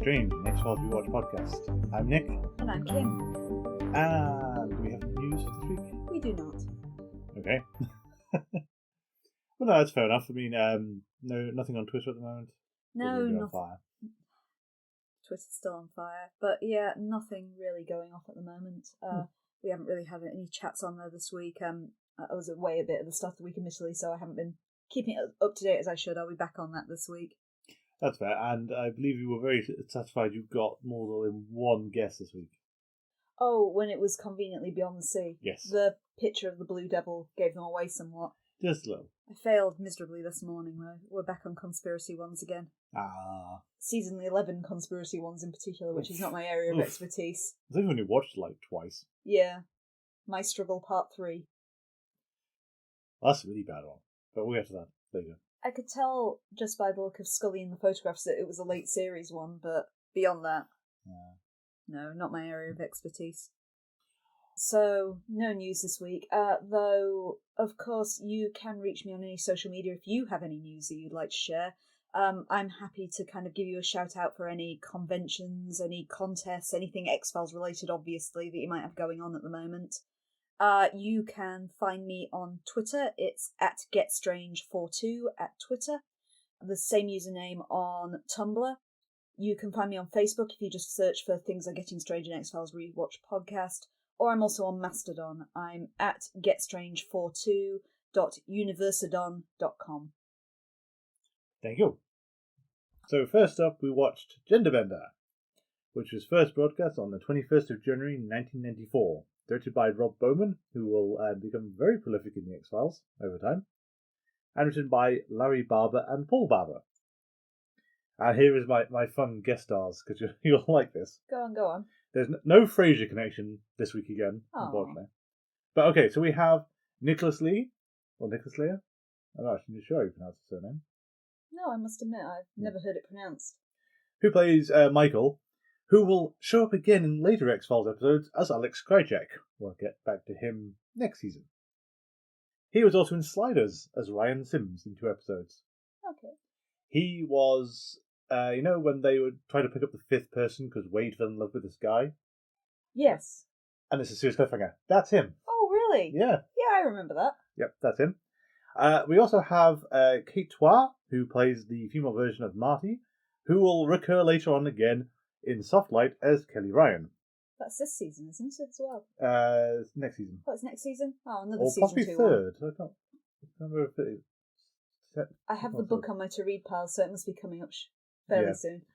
Strange, an X-Files Rewatch podcast. I'm Nick. And I'm Kim. And we have news for this week? We do not. Okay. Well, no, that's fair enough. I mean, nothing on Twitter at the moment? No, nothing. on fire. Twitter's still on fire. But yeah, nothing really going off at the moment. We haven't really had any chats on there this week. I was away a bit at the start of the week initially, so I haven't been keeping it up to date as I should. I'll be back on that this week. That's fair, and I believe you were very satisfied you got more than one guest this week. Oh, when it was conveniently beyond the sea. Yes. The picture of the Blue Devil gave them away somewhat. Just a little. I failed miserably this morning, though. We're back on conspiracy ones again. Season 11 conspiracy ones in particular, which is not my area of expertise. I think we only watched like twice. Yeah. My Struggle Part 3. Well, that's a really bad one, but we'll get to that later. I could tell just by the look of Scully in the photographs that it was a late series one, but beyond that, no, not my area of expertise. So, no news this week, though, of course, you can reach me on any social media if you have any news that you'd like to share. I'm happy to kind of give you a shout out for any conventions, any contests, anything X-Files related, obviously, that you might have going on at the moment. You can find me on Twitter. It's at GetStrange42 at Twitter. The same username on Tumblr. You can find me on Facebook if you just search for Things Are Getting Strange and X-Files Rewatch Podcast. Or I'm also on Mastodon. I'm at getstrange42.universadon.com. Thank you. So first up, we watched Genderbender, which was first broadcast on the 21st of January 1994. Directed by Rob Bowman, who will become very prolific in the X-Files over time, and written by Larry Barber and Paul Barber. And here is my fun guest stars, because you'll like this. Go on. There's no Frasier connection this week again, unfortunately. But okay, so we have Nicholas Lee, or Nicholas Lear. I'm not actually sure how you pronounce his surname. No, I must admit, I've never heard it pronounced. Who plays Michael, who will show up again in later X-Files episodes as Alex Krycek. We'll get back to him next season. He was also in Sliders as Ryan Sims in 2 episodes. Okay. He was, when they would try to pick up the 5th person because Wade fell in love with this guy? Yes. And it's a serious cliffhanger. That's him. Oh, really? Yeah. Yeah, I remember that. Yep, that's him. We also have Kate Toir, who plays the female version of Marty, who will recur later on again in Soft Light as Kelly Ryan. That's this season, isn't it, as well? Next season. Oh, it's next season? Oh, another or season possibly 2 third. I can't remember if it is. I have the book on my to-read pile, so it must be coming up fairly soon.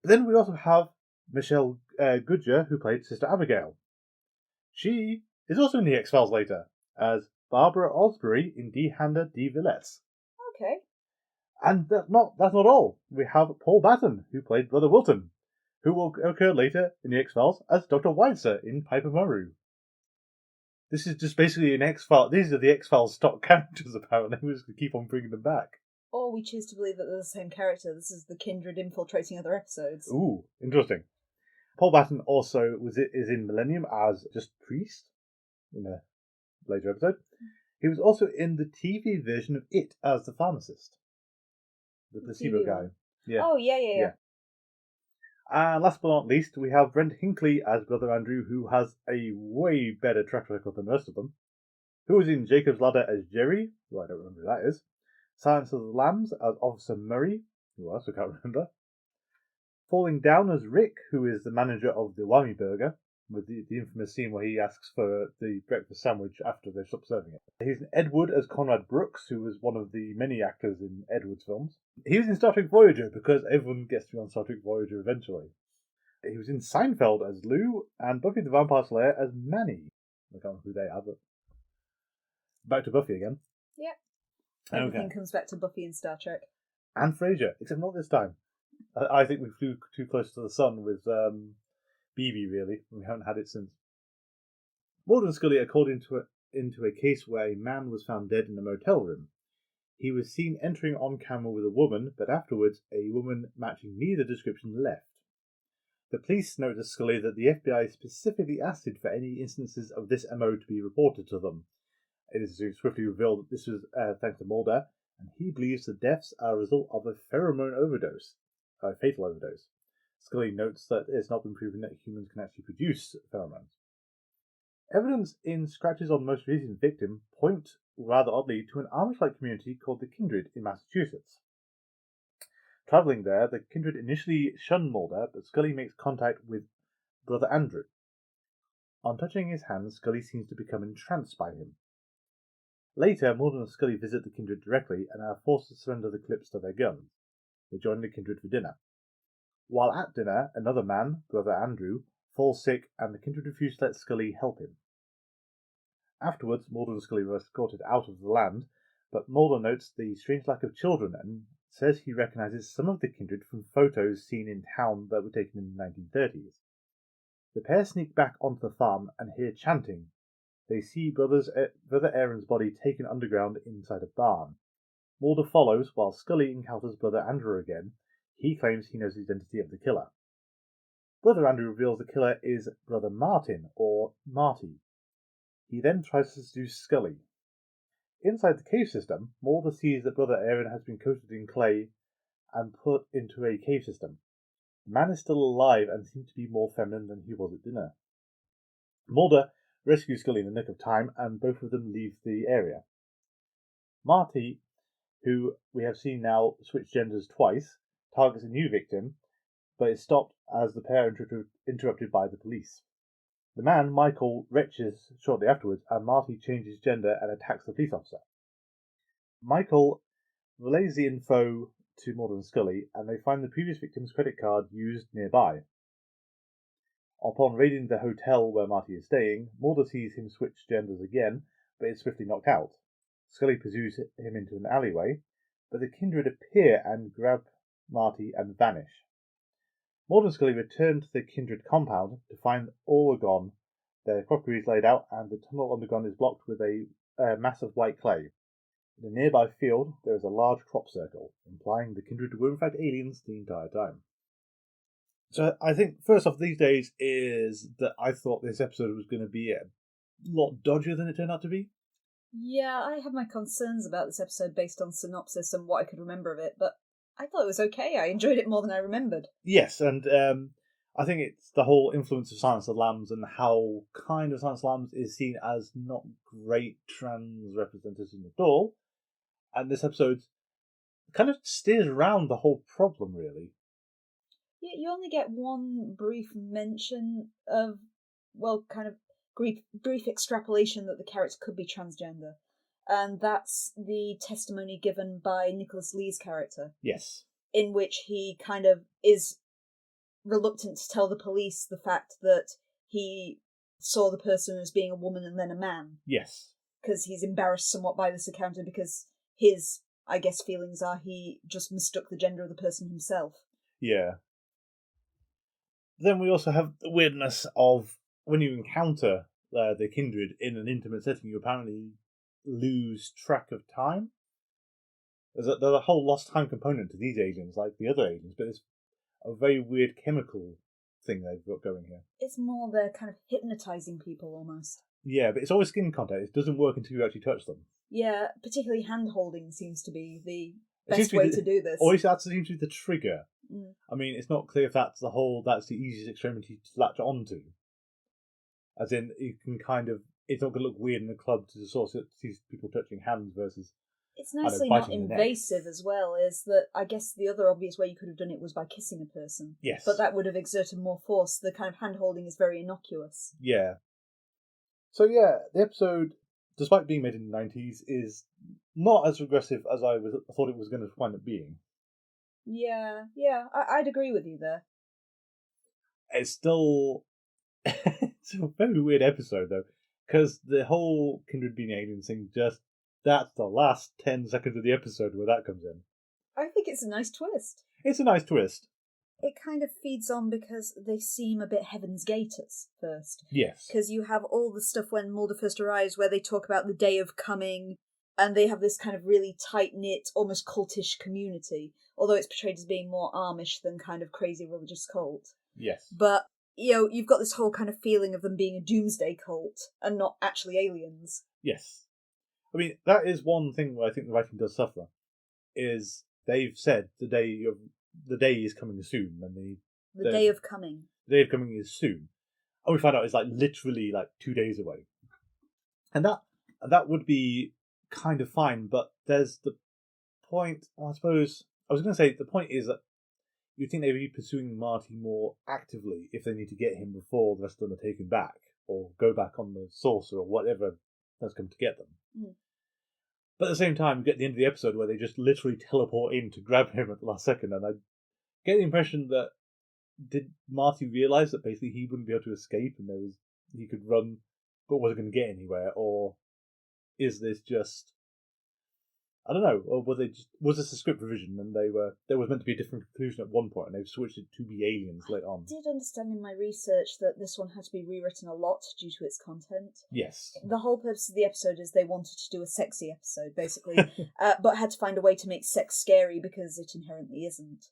But then we also have Michelle Goodger, who played Sister Abigail. She is also in the X-Files later, as Barbara Osbury in D. Handa D. Villette. Okay. And that's not all. We have Paul Batten, who played Brother Wilton, who will occur later in the X-Files as Dr. Weitzer in Piper Maru. This is just basically an X-File. These are the X-Files stock characters, apparently. We're just going to keep on bringing them back. Or we choose to believe that they're the same character. This is the Kindred infiltrating other episodes. Ooh, interesting. Paul Batten also is in Millennium as just Priest in a later episode. He was also in the TV version of It as the pharmacist. The placebo guy. Yeah. Oh, yeah. And last but not least, we have Brent Hinckley as Brother Andrew, who has a way better track record than the rest of them. Who was in Jacob's Ladder as Jerry, who I don't remember who that is. Silence of the Lambs as Officer Murray, who else I can't remember. Falling Down as Rick, who is the manager of the Whammy Burger, with the infamous scene where he asks for the breakfast sandwich after they stop serving it. He's in Edward as Conrad Brooks, who was one of the many actors in Edward's films. He was in Star Trek Voyager, because everyone gets to be on Star Trek Voyager eventually. He was in Seinfeld as Lou, and Buffy the Vampire Slayer as Manny. I can't remember who they are, but... Back to Buffy again. Yep. Everything comes back to Buffy and Star Trek. And Frasier, except not this time. I think we flew too close to the sun with BB, really. We haven't had it since. Mulder and Scully are called into a case where a man was found dead in a motel room. He was seen entering on camera with a woman, but afterwards a woman matching neither description left. The police note to Scully that the FBI specifically asked for any instances of this MO to be reported to them. It is swiftly revealed that this was thanks to Mulder, and he believes the deaths are a result of a pheromone overdose, a fatal overdose. Scully notes that it's not been proven that humans can actually produce pheromones. Evidence in scratches on the most recent victim point, rather oddly, to an Amish-like community called the Kindred in Massachusetts. Travelling there, the Kindred initially shun Mulder, but Scully makes contact with Brother Andrew. On touching his hand, Scully seems to become entranced by him. Later, Mulder and Scully visit the Kindred directly and are forced to surrender the clips to their guns. They join the Kindred for dinner. While at dinner, another man, Brother Andrew, falls sick and the Kindred refuse to let Scully help him. Afterwards, Mulder and Scully are escorted out of the land, but Mulder notes the strange lack of children and says he recognises some of the Kindred from photos seen in town that were taken in the 1930s. The pair sneak back onto the farm and hear chanting. They see Brother Aaron's body taken underground inside a barn. Mulder follows while Scully encounters Brother Andrew again. He claims he knows the identity of the killer. Brother Andrew reveals the killer is Brother Martin, or Marty. He then tries to seduce Scully. Inside the cave system, Mulder sees that Brother Aaron has been coated in clay and put into a cave system. The man is still alive and seems to be more feminine than he was at dinner. Mulder rescues Scully in the nick of time, and both of them leave the area. Marty, who we have seen now switch genders twice, targets a new victim, but is stopped as the pair are interrupted by the police. The man, Michael, retches shortly afterwards, and Marty changes gender and attacks the police officer. Michael relays the info to Mulder and Scully, and they find the previous victim's credit card used nearby. Upon raiding the hotel where Marty is staying, Mulder sees him switch genders again, but is swiftly knocked out. Scully pursues him into an alleyway, but the Kindred appear and grab Marty and vanish. Mulder and Scully return to the Kindred compound to find all are gone. Their crockery is laid out, and the tunnel underground is blocked with a mass of white clay. In a nearby field, there is a large crop circle, implying the Kindred were in fact aliens the entire time. So I think, first off, these days is that I thought this episode was going to be a lot dodgier than it turned out to be. Yeah, I have my concerns about this episode based on synopsis and what I could remember of it, but I thought it was okay. I enjoyed it more than I remembered. Yes, and I think it's the whole influence of Silence of the Lambs and how kind of Silence of the Lambs is seen as not great trans representation at all. And this episode kind of steers around the whole problem, really. Yeah, you only get one brief mention of, well, kind of brief extrapolation that the character could be transgender. And that's the testimony given by Nicholas Lee's character. Yes. In which he kind of is reluctant to tell the police the fact that he saw the person as being a woman and then a man. Yes. Because he's embarrassed somewhat by this encounter because his, I guess, feelings are he just mistook the gender of the person himself. Yeah. Then we also have the weirdness of when you encounter the Kindred in an intimate setting, you apparently lose track of time. There's a whole lost time component to these aliens, like the other aliens, but it's a very weird chemical thing they've got going here. It's more they're kind of hypnotizing people almost. Yeah, but it's always skin contact. It doesn't work until you actually touch them. Yeah, particularly hand-holding seems to be the best way to do this. Always that seems to be the trigger. Mm. I mean, it's not clear if that's the easiest extremity to latch onto. As in, you can kind of, it's not going to look weird in the club to sort of see people touching hands versus... It's nicely not invasive as well, is that I guess the other obvious way you could have done it was by kissing a person. Yes. But that would have exerted more force. The kind of hand-holding is very innocuous. Yeah. So yeah, the episode, despite being made in the 90s, is not as regressive as I thought it was going to wind up being. Yeah, I'd agree with you there. It's still... it's a very weird episode, though, because the whole Kindred being aliens thing that's the last 10 seconds of the episode where that comes in. I think it's a nice twist. It's a nice twist. It kind of feeds on because they seem a bit Heaven's Gate at first. Yes. Because you have all the stuff when Mulder first arrives where they talk about the day of coming, and they have this kind of really tight-knit, almost cultish community, although it's portrayed as being more Amish than kind of crazy religious cult. Yes. But, you've got this whole kind of feeling of them being a doomsday cult and not actually aliens. Yes. I mean, that is one thing where I think the writing does suffer, is they've said the day is coming soon, and The day of coming. The day of coming is soon. And we find out it's like literally like 2 days away. And that would be kind of fine, but there's the point, I suppose, I was going to say, the point is that you'd think they'd be pursuing Marty more actively if they need to get him before the rest of them are taken back, or go back on the saucer, or whatever has come to get them. Mm. But at the same time, you get the end of the episode where they just literally teleport in to grab him at the last second, and I get the impression that did Marty realise that basically he wouldn't be able to escape and he could run but wasn't going to get anywhere, or is this just, I don't know, or was this a script revision and there was meant to be a different conclusion at one point and they've switched it to be aliens later on? I did understand in my research that this one had to be rewritten a lot due to its content. Yes. The whole purpose of the episode is they wanted to do a sexy episode, basically, but had to find a way to make sex scary because it inherently isn't.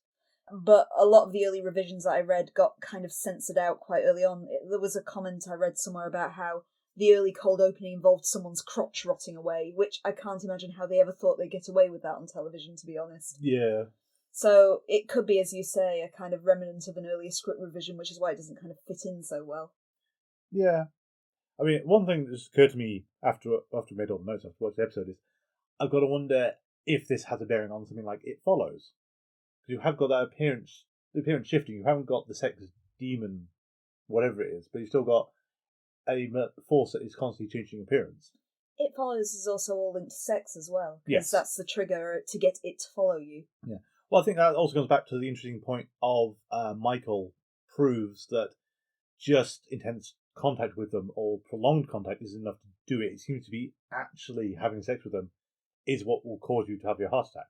But a lot of the early revisions that I read got kind of censored out quite early on. There was a comment I read somewhere about how the early cold opening involved someone's crotch rotting away, which I can't imagine how they ever thought they'd get away with that on television, to be honest. Yeah. So it could be, as you say, a kind of remnant of an earlier script revision, which is why it doesn't kind of fit in so well. Yeah. I mean, one thing that just occurred to me after I made all the notes after watching the episode is I've got to wonder if this has a bearing on something like It Follows. Because you have got that appearance shifting. You haven't got the sex demon, whatever it is, but you've still got a force that is constantly changing appearance. It Follows is also all linked to sex as well, because yes, that's the trigger to get it to follow you. Yeah. Well, I think that also comes back to the interesting point of Michael proves that just intense contact with them or prolonged contact isn't enough to do it. It seems to be actually having sex with them is what will cause you to have your heart attack.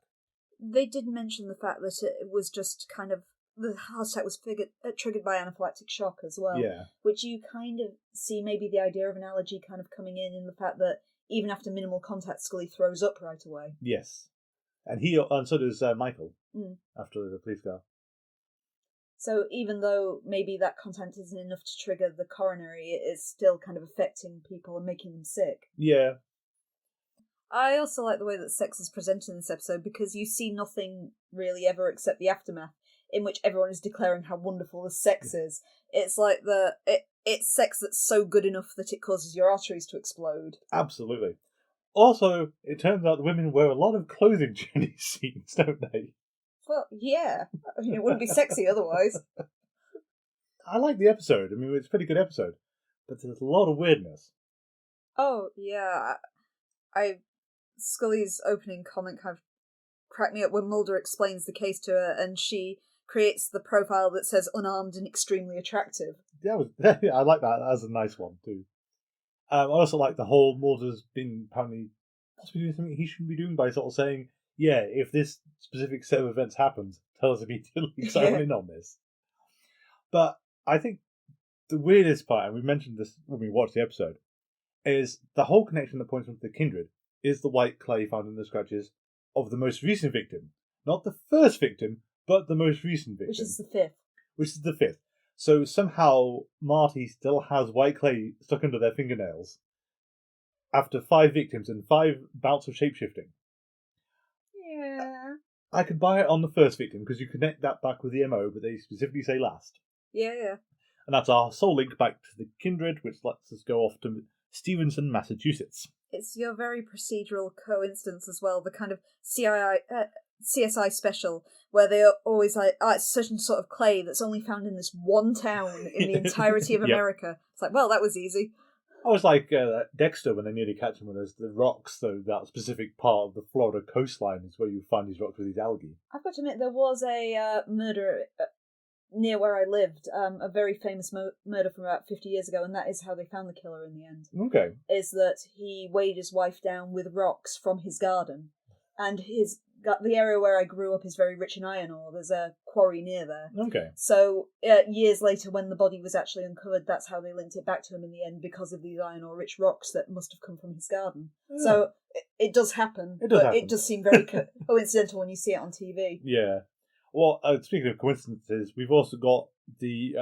They did mention the fact that it was just kind of, the heart attack was triggered by anaphylactic shock as well. Yeah. Which you kind of see maybe the idea of an allergy kind of coming in the fact that even after minimal contact, Scully throws up right away. Yes. And so does Michael after the police car. So even though maybe that contact isn't enough to trigger the coronary, it is still kind of affecting people and making them sick. Yeah. I also like the way that sex is presented in this episode because you see nothing really ever except the aftermath, in which everyone is declaring how wonderful the sex is. It's like it's sex that's so good enough that it causes your arteries to explode. Absolutely. Also, it turns out the women wear a lot of clothing during these scenes, don't they? Well, yeah. I mean, it wouldn't be sexy otherwise. I like the episode. I mean, it's a pretty good episode, but there's a lot of weirdness. Oh, yeah. Scully's opening comment kind of cracked me up when Mulder explains the case to her and she creates the profile that says unarmed and extremely attractive. Yeah, I like that. That's a nice one, too. I also like the whole Mulder's been apparently possibly doing something he shouldn't be doing by sort of saying, yeah, if this specific set of events happens, tell us immediately so I'm in on this. But I think the weirdest part, and we mentioned this when we watched the episode, is the whole connection that points them to the Kindred is the white clay found in the scratches of the most recent victim. Not the first victim, but the most recent victim. Which is the fifth. So somehow Marty still has white clay stuck under their fingernails after 5 victims and 5 bouts of shapeshifting. Yeah. I could buy it on the first victim because you connect that back with the MO, but they specifically say last. Yeah. And that's our sole link back to the Kindred, which lets us go off to Stevenson, Massachusetts. It's your very procedural coincidence as well, the kind of CSI special, where they are always like, it's such and sort of clay that's only found in this one town in the entirety of America. It's like, well, that was easy. I was like Dexter when they nearly catch him when there's the rocks, so that specific part of the Florida coastline is where you find these rocks with these algae. I've got to admit, there was a murder near where I lived, a very famous murder from about 50 years ago, and that is how they found the killer in the end. Okay. Is that he weighed his wife down with rocks from his garden, and the area where I grew up is very rich in iron ore. There's a quarry near there. Okay. So years later, when the body was actually uncovered, that's how they linked it back to him in the end, because of these iron ore rich rocks that must have come from his garden. Yeah. So it does happen. It does seem very coincidental when you see it on TV. Yeah. Well, speaking of coincidences, we've also got the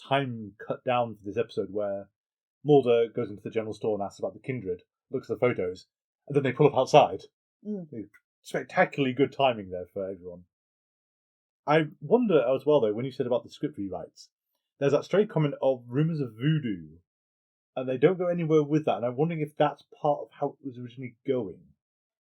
time cut down for this episode where Mulder goes into the general store and asks about the Kindred, looks at the photos, and then they pull up outside. Spectacularly good timing there for everyone. I wonder as well, though, when you said about the script rewrites, there's that stray comment of rumours of voodoo, and they don't go anywhere with that, and I'm wondering if that's part of how it was originally going.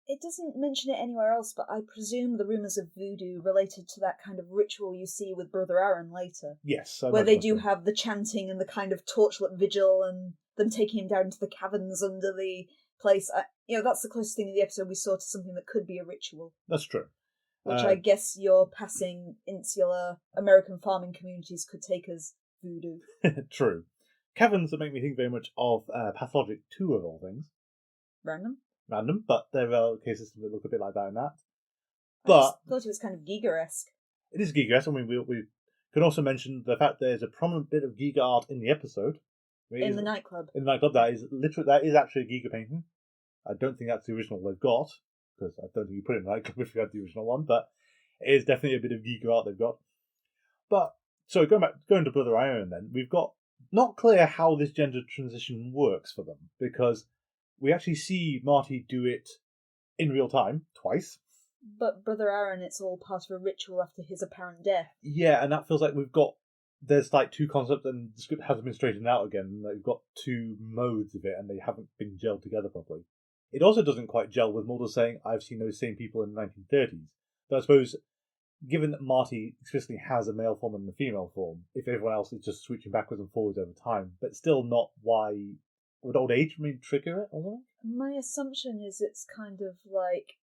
It doesn't mention it anywhere else, but I presume the rumours of voodoo related to that kind of ritual you see with Brother Aaron later. Yes. Where they do have the chanting and the kind of torchlit vigil and them taking him down into the caverns under the place. That's the closest thing in the episode we saw to something that could be a ritual. That's true. Which I guess your passing insular American farming communities could take as voodoo. True. Caverns that make me think very much of Pathologic 2 of all things. Random, but there are cases that look a bit like that in that. I thought it was kind of Giger-esque. It is Giger-esque. I mean, we can also mention the fact there's a prominent bit of Giger art in the episode. In the nightclub. In the nightclub, that is actually a Giger painting. I don't think that's the original they've got, because I don't think you put it in the nightclub if you had the original one, but it is definitely a bit of Giger art they've got. But, so going to Brother Iron then, we've got not clear how this gender transition works for them, because we actually see Marty do it in real time, twice. But Brother Aaron, it's all part of a ritual after his apparent death. Yeah, and that feels like there's like two concepts and the script hasn't been straightened out again. They've got two modes of it and they haven't been gelled together properly. It also doesn't quite gel with Mulder saying, I've seen those same people in the 1930s. But I suppose, given that Marty explicitly has a male form and a female form, if everyone else is just switching backwards and forwards over time, but still not why... Would old age maybe trigger it or something? My assumption is it's kind of like...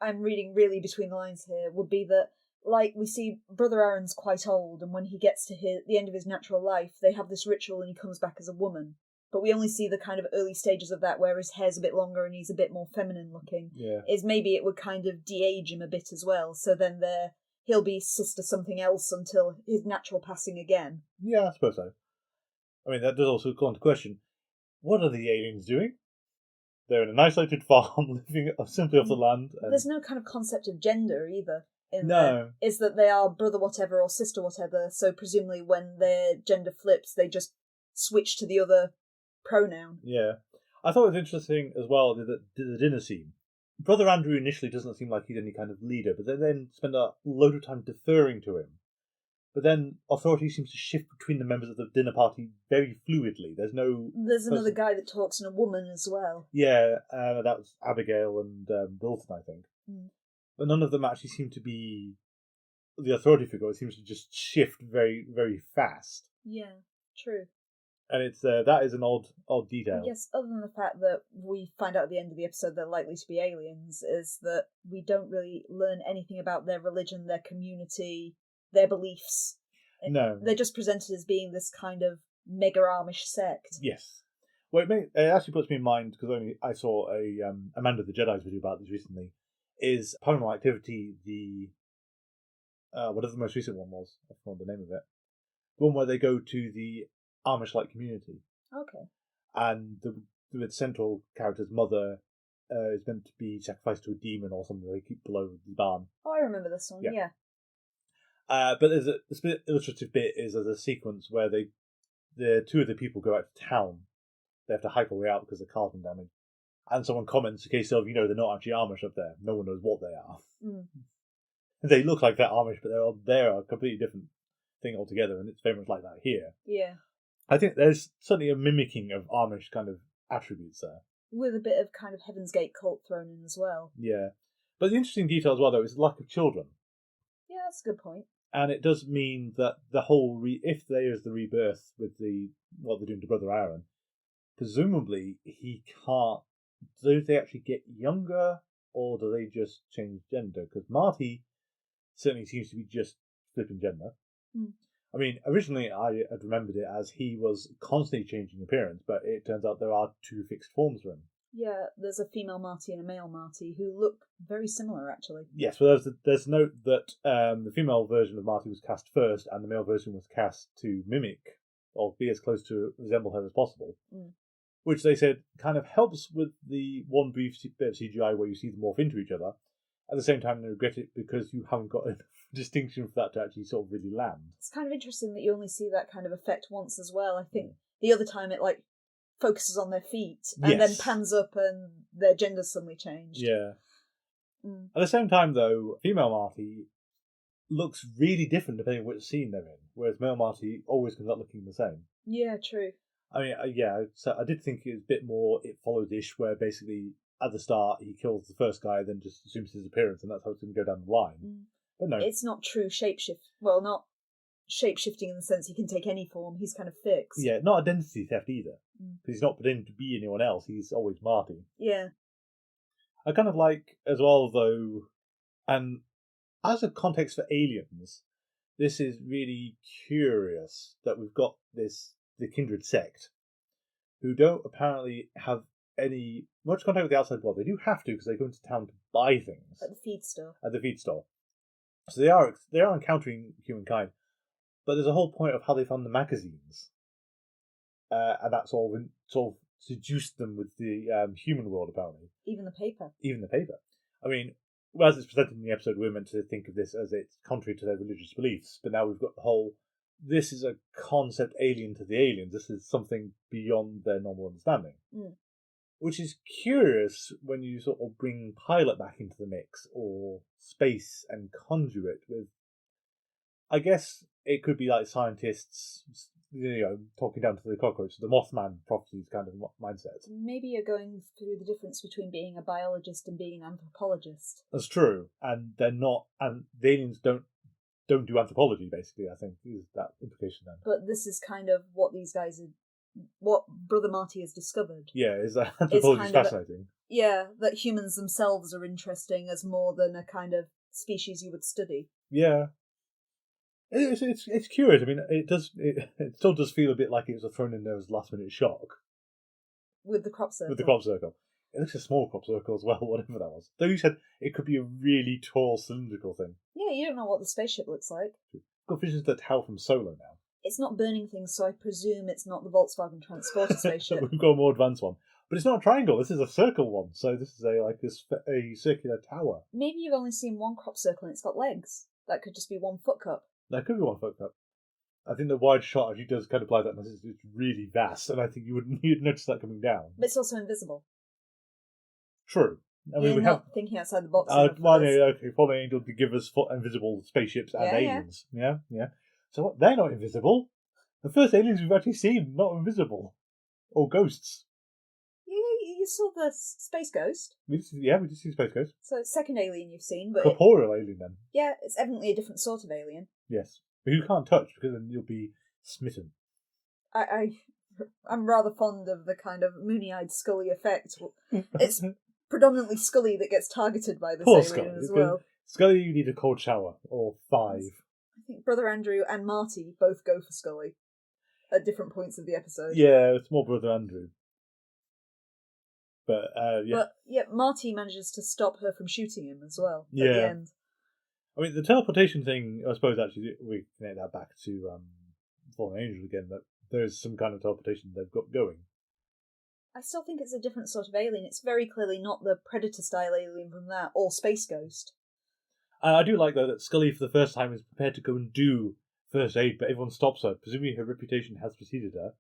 I'm reading really between the lines here, would be that, like, we see Brother Aaron's quite old, and when he gets to the end of his natural life, they have this ritual and he comes back as a woman. But we only see the kind of early stages of that where his hair's a bit longer and he's a bit more feminine looking. Yeah. Is maybe it would kind of de-age him a bit as well, so then he'll be sister something else until his natural passing again. Yeah, I suppose so. I mean, that does also call into question, what are the aliens doing? They're in an isolated farm, living simply off the land. There's no kind of concept of gender either. No. Is that they are brother whatever or sister whatever, so presumably when their gender flips, they just switch to the other pronoun. Yeah. I thought it was interesting as well, the dinner scene. Brother Andrew initially doesn't seem like he's any kind of leader, but they then spend a load of time deferring to him. But then authority seems to shift between the members of the dinner party very fluidly. There's another guy that talks in a woman as well. Yeah, that was Abigail and Wilton, I think. Mm. But none of them actually seem to be the authority figure. It seems to just shift very, very fast. Yeah, true. And it's that is an odd detail. I guess other than the fact that we find out at the end of the episode they're likely to be aliens, is that we don't really learn anything about their religion, their community, their beliefs. No. They're just presented as being this kind of mega Amish sect. Yes. Well, it actually puts me in mind, because I saw a Amanda the Jedi's video about this recently, is Paranormal Activity, whatever the most recent one was, I forgot the name of it. The one where they go to the Amish-like community. Okay. And the central character's mother is meant to be sacrificed to a demon or something they keep below the barn. Oh, I remember this one, yeah. But there's this illustrative bit is there's a sequence where the two of the people go out to town. They have to hike all the way out because the car's been damaged. And someone comments, in case of, they're not actually Amish up there. No one knows what they are. Mm. They look like they're Amish, but they're a completely different thing altogether, and it's very much like that here. Yeah. I think there's certainly a mimicking of Amish kind of attributes there. With a bit of kind of Heaven's Gate cult thrown in as well. Yeah. But the interesting detail as well, though, is the lack of children. Yeah, that's a good point. And it does mean that the whole if there is the rebirth with what they're doing to Brother Aaron, presumably he can't. Do they actually get younger, or do they just change gender? Because Marty certainly seems to be just flipping gender. Mm. I mean, originally I had remembered it as he was constantly changing appearance, but it turns out there are two fixed forms for him. Yeah, there's a female Marty and a male Marty who look very similar, actually. Yes, well, there's a note that the female version of Marty was cast first, and the male version was cast to mimic or be as close to resemble her as possible. Mm. Which they said kind of helps with the one brief bit of CGI where you see them morph into each other. At the same time, they regret it because you haven't got enough distinction for that to actually sort of really land. It's kind of interesting that you only see that kind of effect once as well. I think the other time it focuses on their feet and then pans up and their gender's suddenly changed. Yeah. Mm. At the same time, though, female Marty looks really different depending on which scene they're in, whereas male Marty always comes out looking the same. Yeah, true. I mean, so I did think it was a bit more It Follows-ish, where basically at the start he kills the first guy, then just assumes his appearance, and that's how it's going to go down the line. But no, it's not true shapeshift. Well, not shape-shifting in the sense he can take any form. He's kind of fixed. Yeah, not identity theft either, because he's not pretending to be anyone else. He's always Marty. Yeah. I kind of like as well, though, and as a context for aliens, this is really curious that we've got the Kindred sect, who don't apparently have any much contact with the outside world. They do have to, because they go into town to buy things At the feed store. At the feed store. So they are encountering humankind, but there's a whole point of how they found the magazines, and that's all sort of seduced them with the human world, apparently. Even the paper. I mean, as it's presented in the episode, we're meant to think of this as it's contrary to their religious beliefs, but now we've got the whole, this is a concept alien to the aliens. This is something beyond their normal understanding. Which is curious when you sort of bring Pilot back into the mix, or Space and Conduit with, I guess it could be like scientists, talking down to the cockroach, the Mothman prophecies kind of mindset. Maybe you're going through the difference between being a biologist and being an anthropologist. That's true, and they're not, and the aliens don't do anthropology, basically, I think, is that implication then. But this is kind of what these guys are, what Brother Marty has discovered. Yeah, is that anthropology is fascinating. That humans themselves are interesting as more than a kind of species you would study. Yeah. It's curious. I mean, it still does feel a bit like it was thrown in there as last minute shock. With the crop circle. It looks a small crop circle as well, whatever that was. Though you said it could be a really tall cylindrical thing. Yeah, you don't know what the spaceship looks like. Got visions that tell from Solo now. It's not burning things, so I presume it's not the Volkswagen Transporter spaceship. We've got a more advanced one. But it's not a triangle, this is a circle one, so this is a circular tower. Maybe you've only seen one crop circle and it's got legs. That could just be one foot cup. That could be one foot cup. I think the wide shot actually does kind of apply that, it's really vast, and I think you'd notice that coming down. But it's also invisible. True. I mean, You're not thinking outside the box. Fallen Angel to give us invisible spaceships and aliens. Yeah. So what? They're not invisible. The first aliens we've actually seen, not invisible. Or ghosts. You saw the space ghost. We did see Space Ghost. So it's second alien you've seen, but corporeal alien then. Yeah, it's evidently a different sort of alien. Yes, but you can't touch because then you'll be smitten. I'm rather fond of the kind of moony-eyed Scully effect. It's predominantly Scully that gets targeted by this alien Scully. as well. Scully, you need a cold shower or 5. I think Brother Andrew and Marty both go for Scully at different points of the episode. Yeah, it's more Brother Andrew. But Marty manages to stop her from shooting him as well at the end. I mean, the teleportation thing, I suppose actually we connect that back to Fallen Angel again, that there's some kind of teleportation they've got going. I still think it's a different sort of alien. It's very clearly not the Predator-style alien from that, or Space Ghost. I do like, though, that Scully, for the first time, is prepared to go and do first aid, but everyone stops her. Presumably her reputation has preceded her.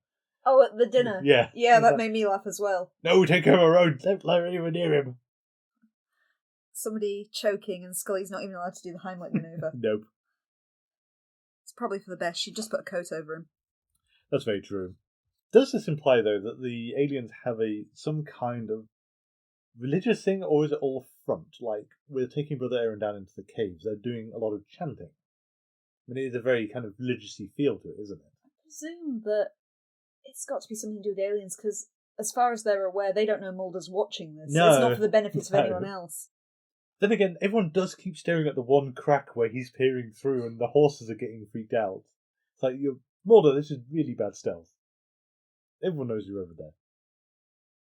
Oh, at the dinner? Yeah. Yeah, that made me laugh as well. No, take care of her own. Don't let her anywhere near him. Somebody choking and Scully's not even allowed to do the Heimlich manoeuvre. Nope. It's probably for the best. She'd just put a coat over him. That's very true. Does this imply, though, that the aliens have some kind of religious thing, or is it all front? Like, we're taking Brother Aaron down into the caves. They're doing a lot of chanting. I mean, it is a very kind of religious-y feel to it, isn't it? I presume that it's got to be something to do with aliens, because as far as they're aware, they don't know Mulder's watching this. No, it's not for the benefit of anyone else. Then again, everyone does keep staring at the one crack where he's peering through and the horses are getting freaked out. It's like, Mulder, this is really bad stealth. Everyone knows you're over there.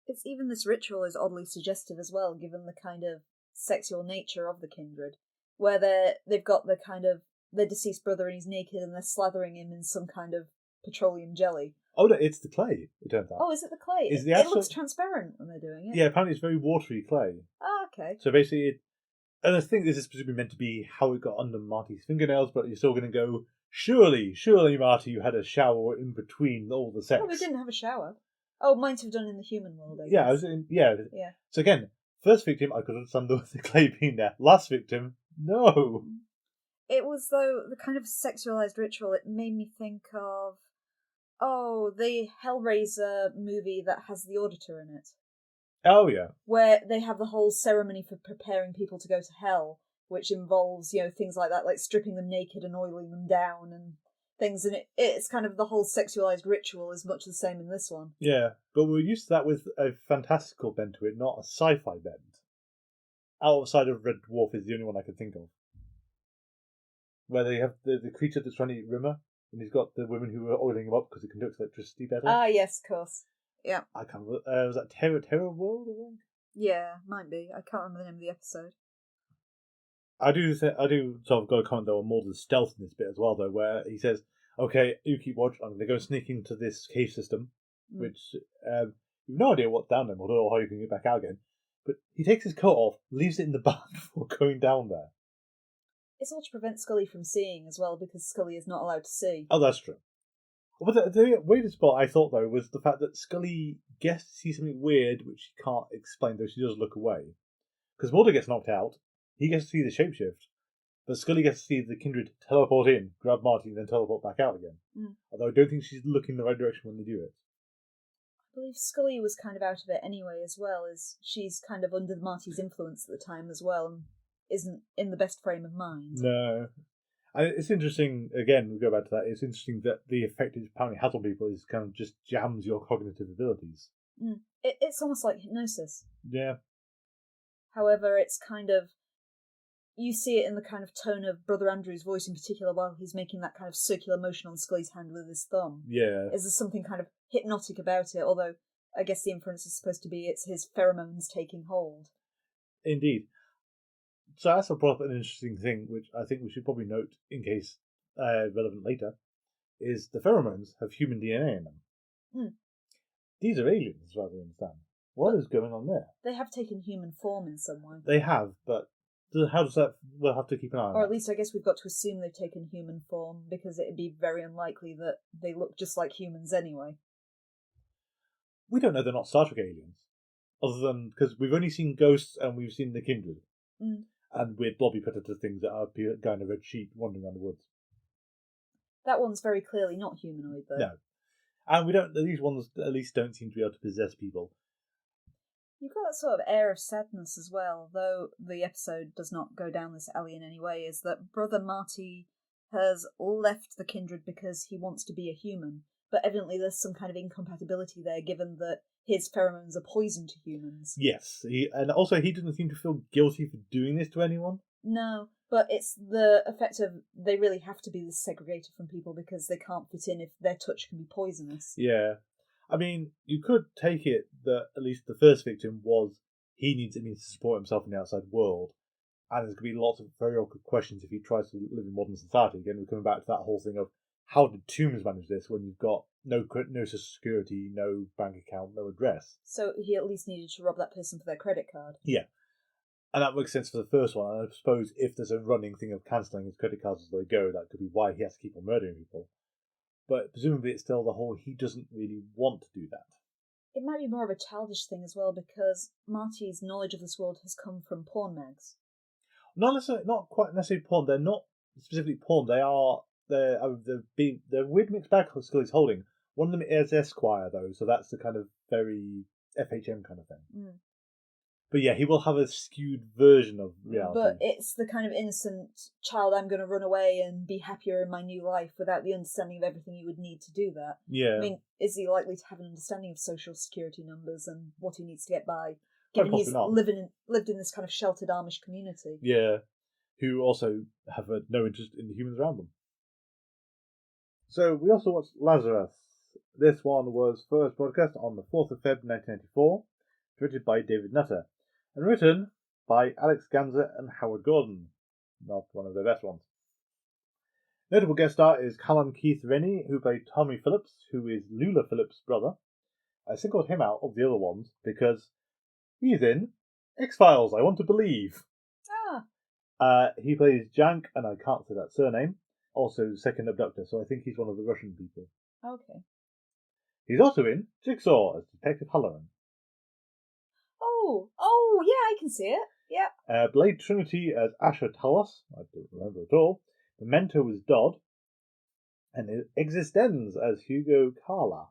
It's even this ritual is oddly suggestive as well, given the kind of sexual nature of the Kindred, where they've got the kind of their deceased brother and he's naked and they're slathering him in some kind of petroleum jelly. Oh no, it's the clay, it turns out. Oh, is it the clay? It looks transparent when they're doing it. Yeah, apparently it's very watery clay. Ah, okay. So basically, and I think this is presumably meant to be how it got under Marty's fingernails, but you're still going to go, surely, Marty, you had a shower in between all the sex. Oh, we didn't have a shower. Oh, might have done in the human world, I guess. Yeah. So again, first victim, I could understand the clay being there. Last victim, no. It was, though, the kind of sexualized ritual, it made me think of, the Hellraiser movie that has the Auditor in it. Oh, yeah. Where they have the whole ceremony for preparing people to go to hell, which involves, things like that, like stripping them naked and oiling them down and things, and it's kind of the whole sexualized ritual is much the same in this one. Yeah, but we're used to that with a fantastical bent to it, not a sci-fi bent. Outside of Red Dwarf is the only one I can think of. Where they have the creature that's trying to eat Rimmer, and he's got the women who are oiling him up because he conducts electricity better. Ah, yes, of course. Yeah. I can't remember. Was that Terror World, I think? Yeah, might be. I can't remember the name of the episode. I do sort of got a comment though on more the stealth in this bit as well, though, where he says, "Okay, you keep watch. I'm going to go sneak into this cave system, which you've no idea what's down there, or how you can get back out again." But he takes his coat off, leaves it in the barn before going down there. It's all to prevent Scully from seeing as well, because Scully is not allowed to see. Oh, that's true. But the weirdest part I thought though was the fact that Scully gets to see something weird which she can't explain, though she does look away. Because Mulder gets knocked out, he gets to see the shapeshift, but Scully gets to see the Kindred teleport in, grab Marty, and then teleport back out again. Although I don't think she's looking in the right direction when they do it. I believe Scully was kind of out of it anyway as well, as she's kind of under Marty's influence at the time as well, and isn't in the best frame of mind. No. And it's interesting, again, we go back to that, it's interesting that the effect it apparently has on people is kind of just jams your cognitive abilities. It's almost like hypnosis. Yeah. However, it's kind of, you see it in the kind of tone of Brother Andrew's voice in particular while he's making that kind of circular motion on Scully's hand with his thumb. Yeah. Is there something kind of hypnotic about it, although I guess the inference is supposed to be it's his pheromones taking hold. Indeed. So that's a brought up an interesting thing, which I think we should probably note in case relevant later, is the pheromones have human DNA in them. These are aliens, as far as I understand. What is going on there? They have taken human form in some way. They have, but how does that... We'll have to keep an eye on Or at least I guess we've got to assume they've taken human form, because it'd be very unlikely that they look just like humans anyway. We don't know they're not Star Trek aliens. Other than... Because we've only seen ghosts and we've seen the Kindred. And weird blobby predator things that are a guy in a red sheet wandering around the woods. That one's very clearly not humanoid, though. No. And we don't... These ones at least don't seem to be able to possess people. You've got that sort of air of sadness as well, though the episode does not go down this alley in any way, is that Brother Marty has left the Kindred because he wants to be a human, but evidently there's some kind of incompatibility there, given that his pheromones are poison to humans. Yes, and also he doesn't seem to feel guilty for doing this to anyone. No, but it's the effect of they really have to be this segregated from people because they can't fit in if their touch can be poisonous. Yeah. I mean, you could take it that at least the first victim was he needs to support himself in the outside world, and there's going to be lots of very awkward questions if he tries to live in modern society. Again, we're coming back to that whole thing of how did Tombs manage this when you've got no social security, no bank account, no address? So he at least needed to rob that person for their credit card. Yeah. And that makes sense for the first one. And I suppose if there's a running thing of cancelling his credit cards as they go, that could be why he has to keep on murdering people. But presumably it's still the whole he doesn't really want to do that. It might be more of a childish thing as well, because Marty's knowledge of this world has come from porn mags. Not quite necessarily porn. They're not specifically porn. They're weird mixed bag Scully's holding. One of them is Esquire, though, so that's the kind of very FHM kind of thing. But yeah, he will have a skewed version of reality. But it's the kind of innocent child, I'm going to run away and be happier in my new life without the understanding of everything you would need to do that. Yeah. I mean, is he likely to have an understanding of social security numbers and what he needs to get by, given he's lived in this kind of sheltered Amish community? Yeah, who also have no interest in the humans around them. So we also watched Lazarus. This one was first broadcast on the 4th of February 1994, directed by David Nutter, and written by Alex Ganzer and Howard Gordon. Not one of their best ones. Notable guest star is Callum Keith Rennie, who played Tommy Phillips, who is Lula Phillips' brother. I singled him out of the other ones because he's in X-Files, I Want to Believe. He plays Jank, and I can't say that surname, also second abductor, so I think he's one of the Russian people. Okay. He's also in Jigsaw as Detective Halloran. Oh, yeah, I can see it. Yeah. Blade Trinity as Asher Talos, I don't remember at all. The mentor was Dodd, and the existens as Hugo Carla.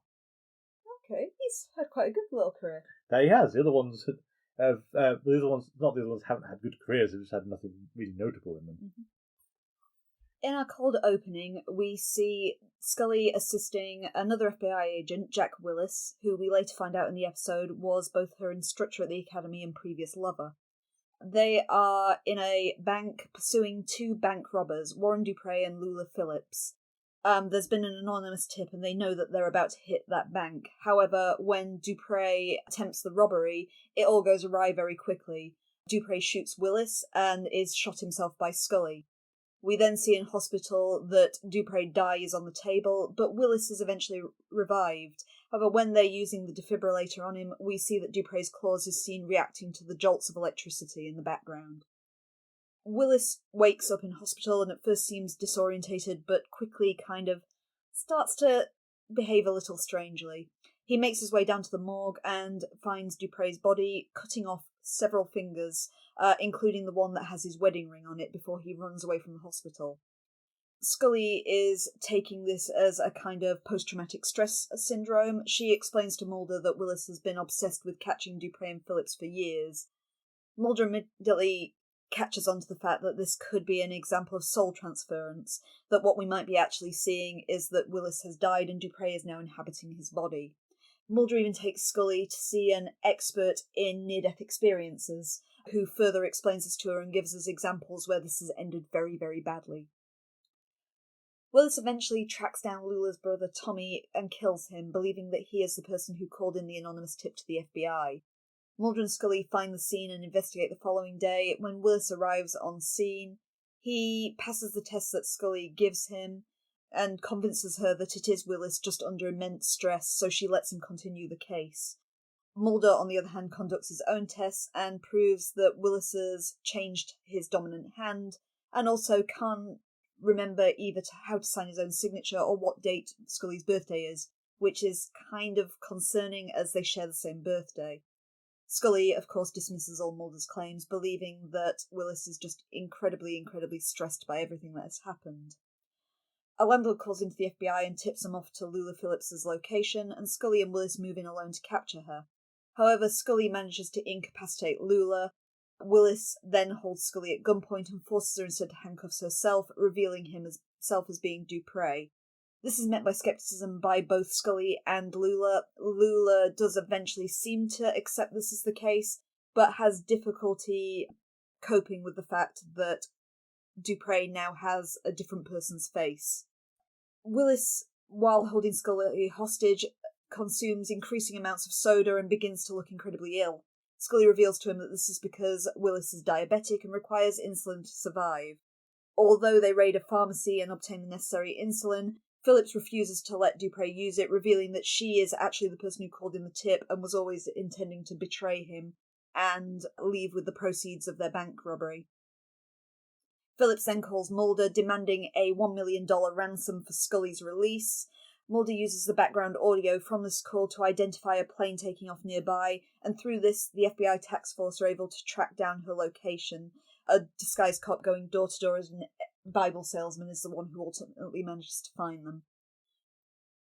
Okay, he's had quite a good little career. That he has. The other ones haven't had good careers. They've just had nothing really notable in them. Mm-hmm. In our cold opening, we see Scully assisting another FBI agent, Jack Willis, who we later find out in the episode was both her instructor at the academy and previous lover. They are in a bank pursuing two bank robbers, Warren Dupree and Lula Phillips. There's been an anonymous tip and they know that they're about to hit that bank. However, when Dupree attempts the robbery, it all goes awry very quickly. Dupree shoots Willis and is shot himself by Scully. We then see in hospital that Dupree dies on the table, but Willis is eventually revived. However, when they're using the defibrillator on him, we see that Dupree's claws is seen reacting to the jolts of electricity in the background. Willis wakes up in hospital and at first seems disorientated, but quickly kind of starts to behave a little strangely. He makes his way down to the morgue and finds Dupree's body, cutting off several fingers, including the one that has his wedding ring on it, before he runs away from the hospital. Scully is taking this as a kind of post-traumatic stress syndrome. She explains to Mulder that Willis has been obsessed with catching Dupree and Phillips for years. Mulder immediately catches on to the fact that this could be an example of soul transference, that what we might be actually seeing is that Willis has died and Dupree is now inhabiting his body. Mulder even takes Scully to see an expert in near-death experiences, who further explains this to her and gives us examples where this has ended very, very badly. Willis eventually tracks down Lula's brother Tommy and kills him, believing that he is the person who called in the anonymous tip to the FBI. Mulder and Scully find the scene and investigate the following day. When Willis arrives on scene, he passes the test that Scully gives him and convinces her that it is Willis just under immense stress, so she lets him continue the case. Mulder, on the other hand, conducts his own tests and proves that Willis has changed his dominant hand and also can't remember either how to sign his own signature or what date Scully's birthday is, which is kind of concerning as they share the same birthday. Scully, of course, dismisses all Mulder's claims, believing that Willis is just incredibly, incredibly stressed by everything that has happened. A landlord calls into the FBI and tips him off to Lula Phillips's location, and Scully and Willis move in alone to capture her. However, Scully manages to incapacitate Lula. Willis then holds Scully at gunpoint and forces her instead to handcuffs herself, revealing himself as being Dupree. This is met by skepticism by both Scully and Lula. Lula does eventually seem to accept this is the case, but has difficulty coping with the fact that Dupree now has a different person's face. Willis, while holding Scully hostage, consumes increasing amounts of soda and begins to look incredibly ill. Scully reveals to him that this is because Willis is diabetic and requires insulin to survive. Although they raid a pharmacy and obtain the necessary insulin, Phillips refuses to let Dupree use it, revealing that she is actually the person who called in the tip and was always intending to betray him and leave with the proceeds of their bank robbery. Phillips then calls Mulder, demanding a $1 million ransom for Scully's release. Mulder uses the background audio from this call to identify a plane taking off nearby, and through this, the FBI task force are able to track down her location. A disguised cop going door to door as an Bible salesman is the one who ultimately manages to find them.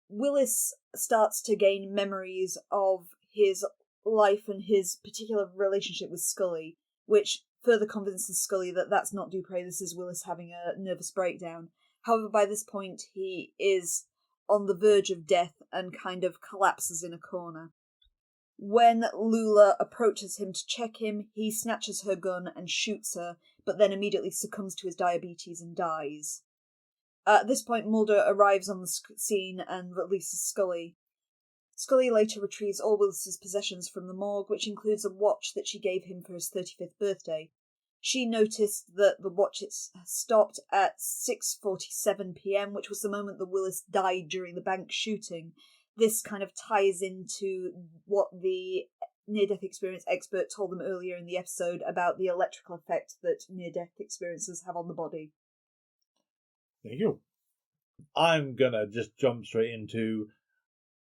Willis starts to gain memories of his life and his particular relationship with Scully, which further convinces Scully that that's not Dupree, this is Willis having a nervous breakdown. However, by this point, he is on the verge of death and kind of collapses in a corner. When Lula approaches him to check him, he snatches her gun and shoots her, but then immediately succumbs to his diabetes and dies. At this point, Mulder arrives on the scene and releases Scully. Scully later retrieves all Willis's possessions from the morgue, which includes a watch that she gave him for his 35th birthday. She noticed that the watch stopped at 6:47 p.m, which was the moment that Willis died during the bank shooting. This kind of ties into what the near-death experience expert told them earlier in the episode about the electrical effect that near-death experiences have on the body. Thank you. I'm gonna just jump straight into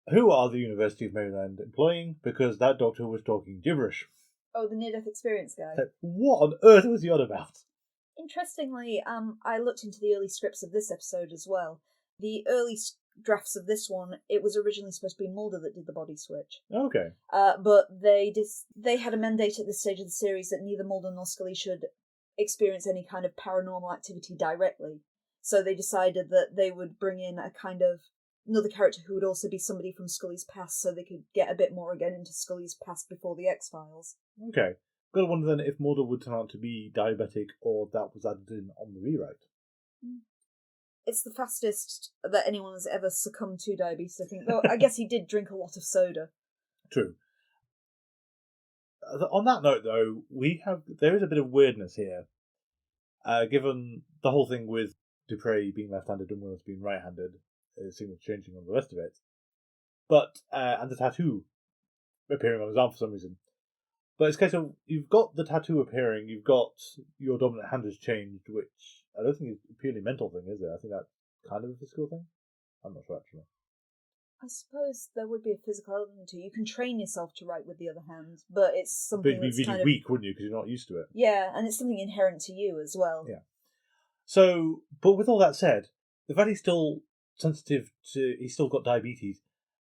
who are the University of Maryland employing, because that doctor was talking gibberish. Oh, the near-death experience guy. So, what on earth was he on about? Interestingly, I looked into the early scripts of this episode as well. The early drafts of this one, it was originally supposed to be Mulder that did the body switch. Okay. But they had a mandate at this stage of the series that neither Mulder nor Scully should experience any kind of paranormal activity directly. So they decided that they would bring in a kind of another character who would also be somebody from Scully's past, so they could get a bit more again into Scully's past before the X-Files. Okay. Got to wonder then if Mulder would turn out to be diabetic or that was added in on the rewrite. It's the fastest that anyone has ever succumbed to diabetes, I think. Though I guess he did drink a lot of soda. True. On that note, though, there is a bit of weirdness here, given the whole thing with Dupree being left-handed and Willis being right-handed, signals changing on the rest of it. But and the tattoo appearing on his arm for some reason. But it's a case of you've got the tattoo appearing, you've got your dominant hand has changed, which I don't think is a purely mental thing, is it? I think that's kind of a physical thing. I'm not sure actually. I suppose there would be a physical element to it. You can train yourself to write with the other hand, but it's something But you'd be really weak, wouldn't you? Because you're not used to it. Yeah, and it's something inherent to you as well. Yeah. So, but with all that said, the fact he's still sensitive to, he's still got diabetes,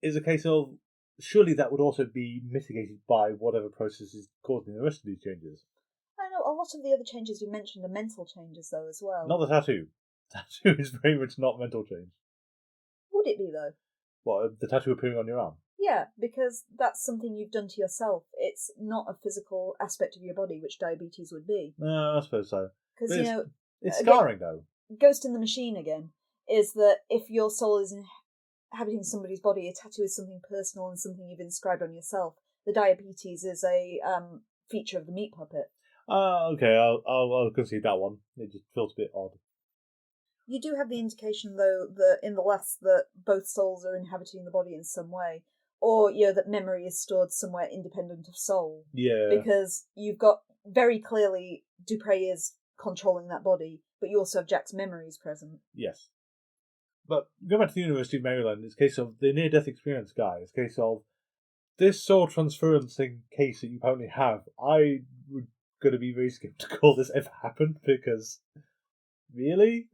is a case of surely that would also be mitigated by whatever process is causing the rest of these changes. I know a lot of the other changes you mentioned are mental changes though as well. Not the tattoo. Tattoo is very much not mental change. Would it be though? What, the tattoo appearing on your arm? Yeah, because that's something you've done to yourself. It's not a physical aspect of your body, which diabetes would be. No, I suppose so. Because, it's scarring, though. Ghost in the Machine, again, is that if your soul is inhabiting somebody's body, a tattoo is something personal and something you've inscribed on yourself. The diabetes is a feature of the meat puppet. Okay, I'll concede that one. It just feels a bit odd. You do have the indication, though, that in the last that both souls are inhabiting the body in some way, or that memory is stored somewhere independent of soul. Yeah. Because you've got very clearly Dupree is controlling that body, but you also have Jack's memories present. Yes. But going back to the University of Maryland, it's a case of the near-death experience guy. It's a case of this soul transferencing case that you apparently have. I would going to be very skeptical this ever happened because really.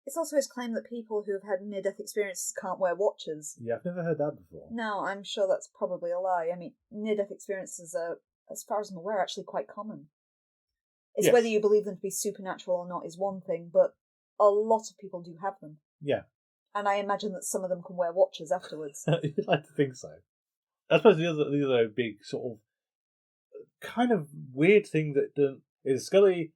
It's also his claim that people who have had near-death experiences can't wear watches. Yeah, I've never heard that before. No, I'm sure that's probably a lie. I mean, near-death experiences are, as far as I'm aware, actually quite common. It's whether you believe them to be supernatural or not is one thing, but a lot of people do have them. Yeah. And I imagine that some of them can wear watches afterwards. You'd like to think so. I suppose the other big sort of kind of weird thing that is Scully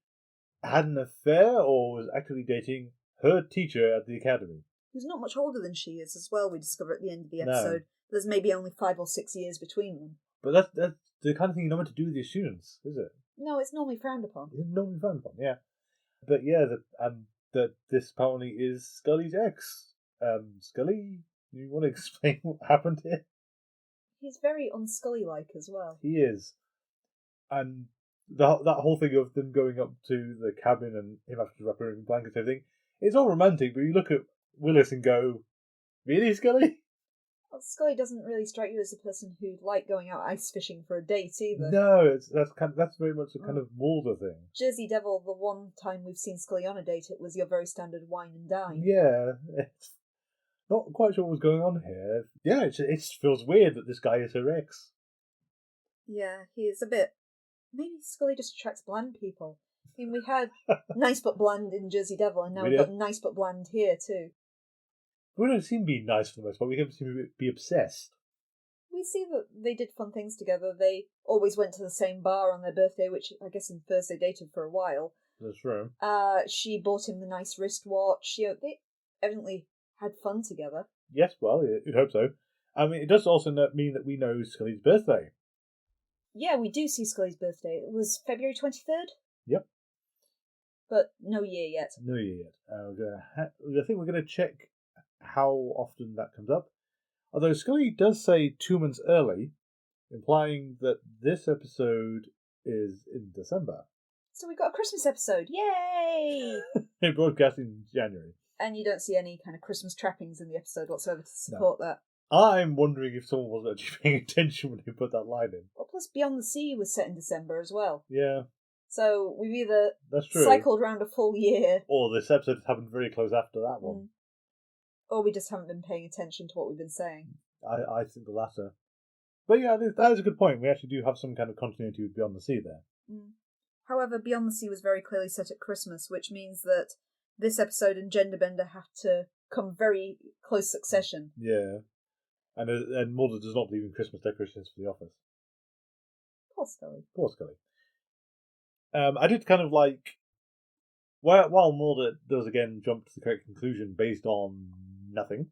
had an affair or was actively dating her teacher at the academy. Who's not much older than she is as well, we discover at the end of the episode. No. There's maybe only 5 or 6 years between them. But that's the kind of thing you're not meant to do with your students, is it? No, it's normally frowned upon. It's normally frowned upon, yeah. But yeah, that this apparently is Scully's ex. Scully, you want to explain what happened here? He's very un-Scully-like as well. He is. And that whole thing of them going up to the cabin and him having to wrap her in blankets and everything, it's all romantic, but you look at Willis and go, really, Scully? Well, Scully doesn't really strike you as a person who'd like going out ice fishing for a date either. No, that's very much a kind of Mulder thing. Jersey Devil, the one time we've seen Scully on a date, it was your very standard wine and dine. Yeah, it's not quite sure what was going on here. Yeah, it feels weird that this guy is her ex. Yeah, he is a bit... Maybe Scully just attracts bland people. I mean, we had nice but bland in Jersey Devil, and now we've got nice but bland here too. We don't seem to be nice for the most part. We don't seem to be obsessed. We see that they did fun things together. They always went to the same bar on their birthday, which I guess in first they dated for a while. That's true. She bought him the nice wristwatch. They evidently had fun together. Yes, well, you'd hope so. I mean, it does also mean that we know Scully's birthday. Yeah, we do see Scully's birthday. It was February 23rd? Yep. But no year yet. No year yet. I think we're going to check how often that comes up. Although Scully does say 2 months early, implying that this episode is in December. So we've got a Christmas episode. Yay! It broadcast in January. And you don't see any kind of Christmas trappings in the episode whatsoever to support that. I'm wondering if someone wasn't actually paying attention when they put that line in. Well, plus Beyond the Sea was set in December as well. Yeah. So we've either That's true. cycled around a full year, or this episode happened very close after that one. Or we just haven't been paying attention to what we've been saying. I think the latter. But yeah, that is a good point. We actually do have some kind of continuity with Beyond the Sea there. However, Beyond the Sea was very clearly set at Christmas, which means that this episode and Genderbender have to come very close succession. Yeah. And Mulder does not believe in Christmas decorations for the office. Poor Scully. Poor Scully. I did kind of like... While Mulder does again jump to the correct conclusion based on nothing,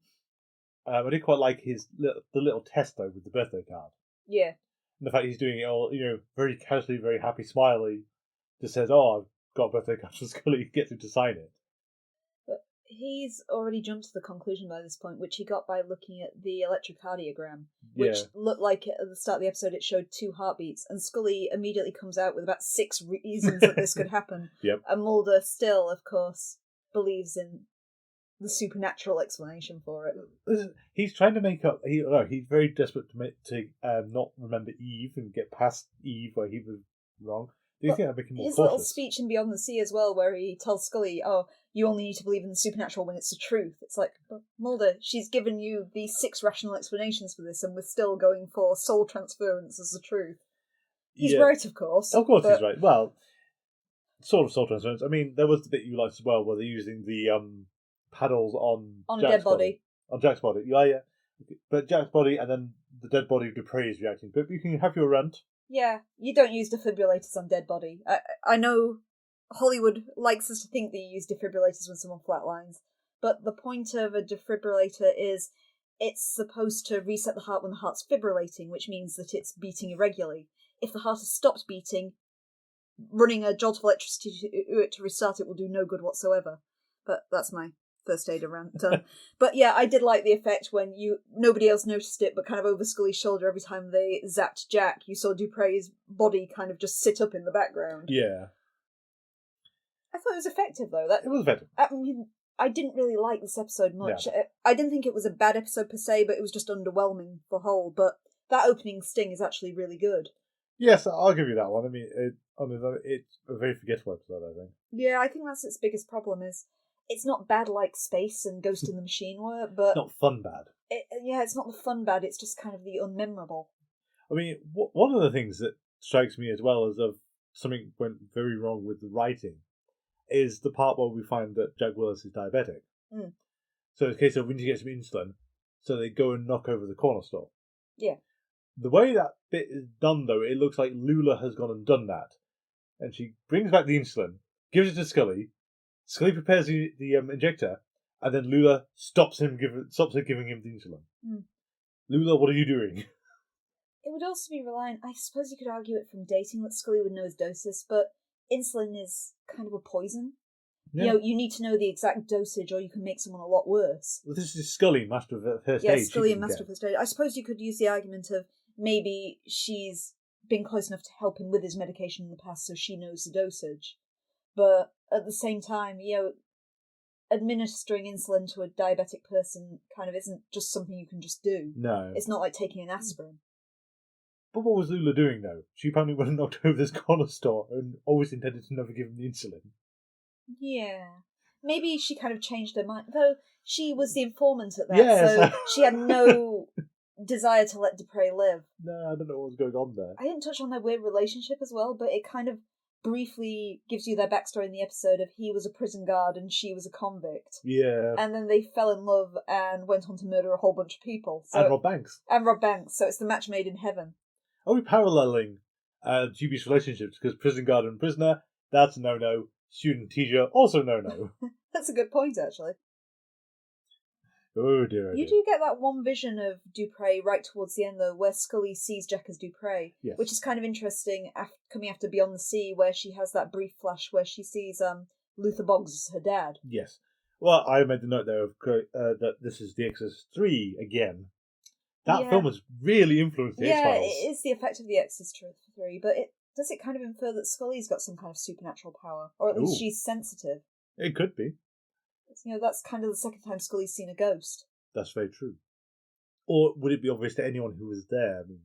I did quite like the little test, though, with the birthday card. Yeah. And the fact he's doing it all, very casually, very happy, smiley. Just says, "Oh, I've got a birthday card for Scully," gets him to sign it. But he's already jumped to the conclusion by this point, which he got by looking at the electrocardiogram, which looked like at the start of the episode it showed 2 heartbeats, and Scully immediately comes out with about 6 reasons that this could happen. Yep. And Mulder still, of course, believes in the supernatural explanation for it. He's trying to make up. He's very desperate to not remember Eve and get past Eve where he was wrong. Do you think that make him more his cautious? little speech in Beyond the Sea as well, where he tells Scully, "Oh, you only need to believe in the supernatural when it's the truth." It's like, Mulder, she's given you these 6 rational explanations for this, and we're still going for soul transference as the truth. He's right, of course. Of course, he's right. Well, sort of soul transference. I mean, there was the bit you liked as well, where they're using the paddles on a Jack's dead body. On Jack's body. Yeah. But Jack's body and then the dead body of Dupree is reacting. But you can have your rant. Yeah, you don't use defibrillators on dead body. I know Hollywood likes us to think that you use defibrillators when someone flatlines, but the point of a defibrillator is it's supposed to reset the heart when the heart's fibrillating, which means that it's beating irregularly. If the heart has stopped beating, running a jolt of electricity to restart it will do no good whatsoever. But that's my first aider rant done. But yeah, I did like the effect when nobody else noticed it, but kind of over Scully's shoulder every time they zapped Jack, you saw Dupree's body kind of just sit up in the background. Yeah. I thought it was effective, though. It was effective. I mean, I didn't really like this episode much. Yeah. I didn't think it was a bad episode per se, but it was just underwhelming for whole. But that opening sting is actually really good. Yes, I'll give you that one. I mean, it's a very forgettable episode, I think. Yeah, I think that's its biggest problem is it's not bad like Space and Ghost in the Machine were, but... It's not fun bad. It's not the fun bad, it's just kind of the unmemorable. I mean, one of the things that strikes me as well as of something went very wrong with the writing is the part where we find that Jack Willis is diabetic. So it's a case of we need to get some insulin, so they go and knock over the corner store. Yeah. The way that bit is done, though, it looks like Lula has gone and done that. And she brings back the insulin, gives it to Scully. Scully prepares the injector, and then Lula stops her giving him the insulin. Lula, what are you doing? It would also be reliant... I suppose you could argue it from dating that Scully would know his doses, but insulin is kind of a poison. Yeah. You need to know the exact dosage or you can make someone a lot worse. Well, this is Scully, Master of First Aid. Yeah, Scully and Master of First Aid. I suppose you could use the argument of maybe she's been close enough to help him with his medication in the past so she knows the dosage. But at the same time, administering insulin to a diabetic person kind of isn't just something you can just do. No. It's not like taking an aspirin. But what was Lula doing, though? She apparently went and knocked over this corner store and always intended to never give him the insulin. Yeah. Maybe she kind of changed her mind. Though she was the informant at that, so she had no desire to let Dupree live. No, I don't know what was going on there. I didn't touch on their weird relationship as well, but it kind of briefly gives you their backstory in the episode of he was a prison guard and she was a convict. Yeah. And then they fell in love and went on to murder a whole bunch of people. And rob banks. So it's the match made in heaven. Are we paralleling dubious relationships? Because prison guard and prisoner, that's a no-no. Student-teacher, also no-no. That's a good point, actually. Oh dear. You do get that one vision of Dupree right towards the end, though, where Scully sees Jack as Dupree, yes. Which is kind of interesting, coming after Beyond the Sea, where she has that brief flash where she sees Luther Boggs as her dad. Yes. Well, I made the note there of that this is the Exorcist III again. That film has really influenced the X-Files. Yeah, it is the effect of the Exorcist III, but does it kind of infer that Scully's got some kind of supernatural power? Or at least she's sensitive? It could be. That's kind of the second time Scully's seen a ghost. That's very true. Or would it be obvious to anyone who was there? I mean,